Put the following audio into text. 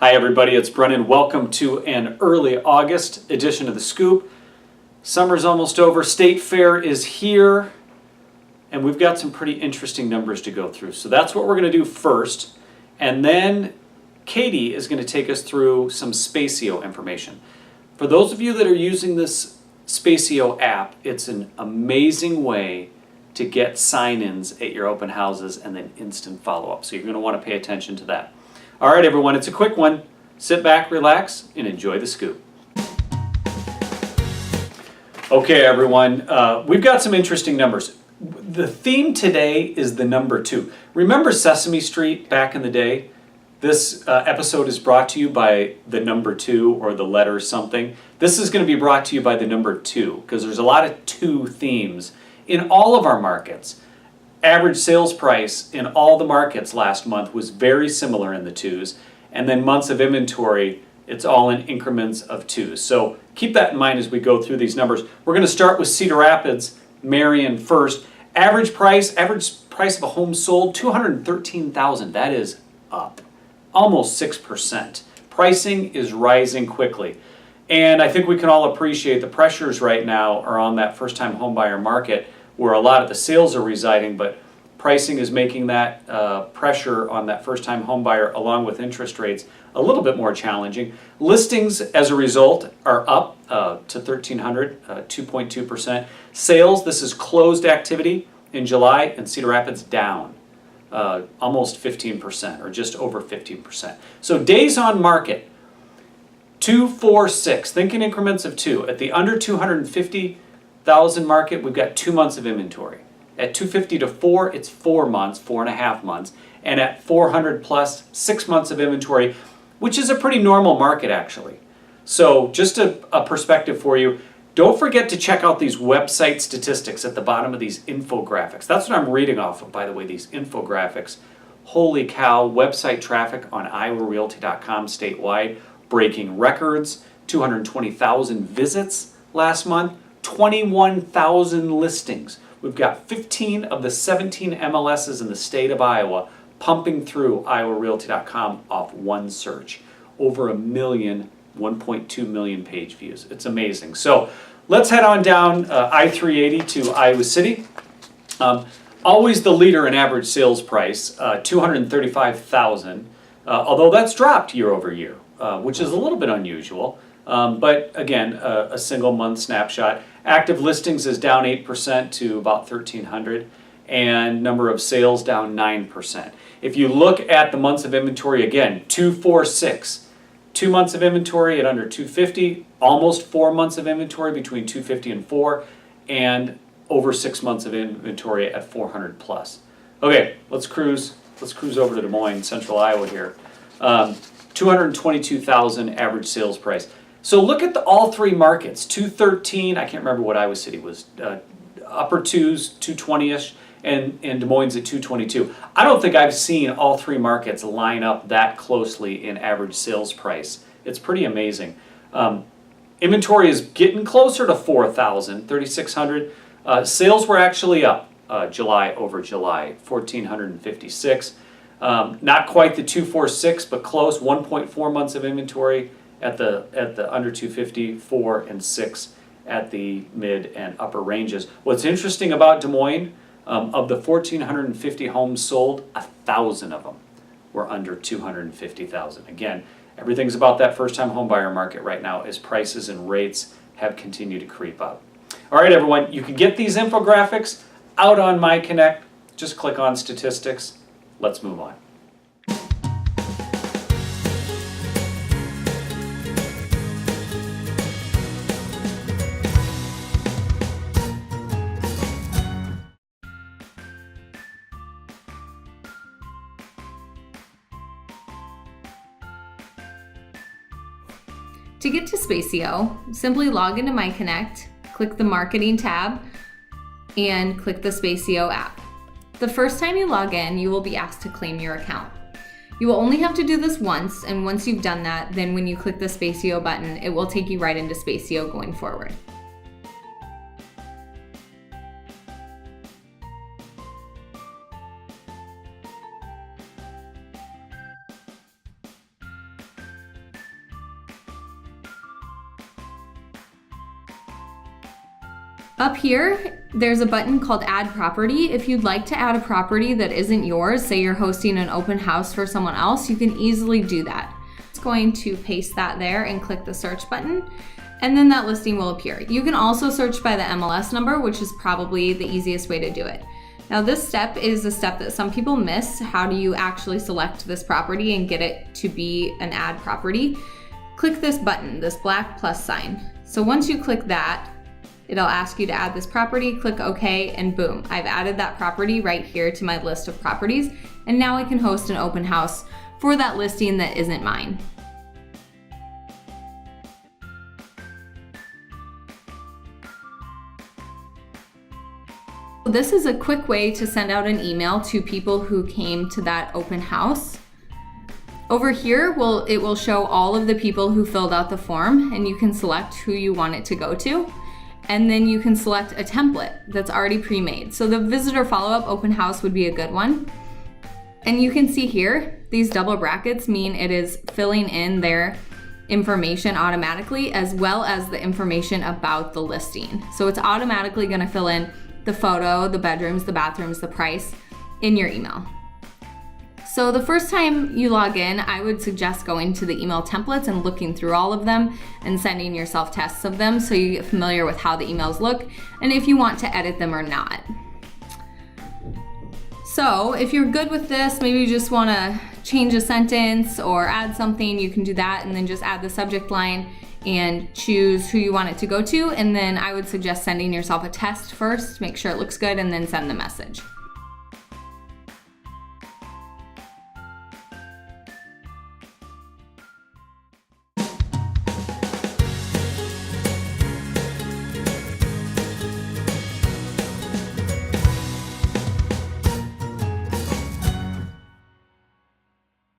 Hi everybody, it's Brennan. Welcome to an early August edition of The Scoop. Summer's almost over, State Fair is here, and we've got some pretty interesting numbers to go through. So that's what we're going to do first, and then Katie is going to take us through some Spacio information. For those of you that are using this Spacio app, it's an amazing way to get sign-ins at your open houses and then instant follow-up. So you're going to want to pay attention to that. All right, everyone, it's a quick one. Sit back, relax, and enjoy the scoop. Okay, everyone, we've got some interesting numbers. The theme today is the number 2. Remember Sesame Street back in the day? This episode is brought to you by the number 2 or the letter something. This is going to be brought to you by the number 2 because there's a lot of 2 themes in all of our markets. Average sales price in all the markets last month was very similar in the 2s, and then months of inventory, it's all in increments of 2s. So keep that in mind as we go through these numbers. We're going to start with Cedar Rapids, Marion first. Average price of a home sold, $213,000. That is up, almost 6%. Pricing is rising quickly. And I think we can all appreciate the pressures right now are on that first-time home buyer market, where a lot of the sales are residing, but pricing is making that pressure on that first-time home buyer, along with interest rates, a little bit more challenging. Listings, as a result, are up to 1,300, 2.2%. Sales, this is closed activity in July, and Cedar Rapids down almost 15%, or just over 15%. So days on market, 2, 4, 6. Think in increments of 2. At the under 250,000 market, we've got 2 months of inventory. At 250 to 4, it's 4 months, 4.5 months. And at 400 plus, 6 months of inventory, which is a pretty normal market actually. So just a perspective for you. Don't forget to check out these website statistics at the bottom of these infographics. That's what I'm reading off of, by the way, these infographics. Holy cow, website traffic on iowarealty.com statewide, breaking records, 220,000 visits last month, 21,000 listings. We've got 15 of the 17 MLSs in the state of Iowa pumping through iowarealty.com off one search. Over 1.2 million page views. It's amazing. So let's head on down I-380 to Iowa City. Always the leader in average sales price, $235,000, although that's dropped year over year, which is a little bit unusual. But again, a single month snapshot. Active listings is down 8% to about 1,300, and number of sales down 9%. If you look at the months of inventory, again, 2, 4, 6. 2 months of inventory at under 250, almost 4 months of inventory between 250 and 4, and over 6 months of inventory at 400 plus. Okay, let's cruise over to Des Moines, central Iowa here. 222,000 average sales price. So look at all 3 markets, 213, I can't remember what Iowa City was, upper 2s, 220-ish, and Des Moines at 222. I don't think I've seen all 3 markets line up that closely in average sales price. It's pretty amazing. Inventory is getting closer to 4,000, 3,600. Sales were actually up July over July, 1,456. Not quite the 246, but close, 1.4 months of inventory at the under 250, 4 and 6 at the mid and upper ranges. What's interesting about Des Moines, of the 1,450 homes sold, 1,000 of them were under 250,000. Again, everything's about that first-time home buyer market right now as prices and rates have continued to creep up. All right, everyone, you can get these infographics out on MyConnect. Just click on statistics. Let's move on. To get to Spacio, simply log into MyConnect, click the Marketing tab, and click the Spacio app. The first time you log in, you will be asked to claim your account. You will only have to do this once, and once you've done that, then when you click the Spacio button, it will take you right into Spacio going forward. Up here, there's a button called Add Property. If you'd like to add a property that isn't yours, say you're hosting an open house for someone else, you can easily do that. It's going to paste that there and click the search button, and then that listing will appear. You can also search by the MLS number, which is probably the easiest way to do it. Now this step is a step that some people miss. How do you actually select this property and get it to be an add property? Click this button, this black plus sign. So once you click that, it'll ask you to add this property, click OK, and boom, I've added that property right here to my list of properties, and now I can host an open house for that listing that isn't mine. This is a quick way to send out an email to people who came to that open house. Over here, it will show all of the people who filled out the form, and you can select who you want it to go to. And then you can select a template that's already pre-made. So the visitor follow-up open house would be a good one. And you can see here, these double brackets mean it is filling in their information automatically, as well as the information about the listing. So it's automatically gonna fill in the photo, the bedrooms, the bathrooms, the price in your email. So the first time you log in, I would suggest going to the email templates and looking through all of them and sending yourself tests of them so you get familiar with how the emails look and if you want to edit them or not. So if you're good with this, maybe you just want to change a sentence or add something, you can do that and then just add the subject line and choose who you want it to go to. And then I would suggest sending yourself a test first, make sure it looks good, and then send the message.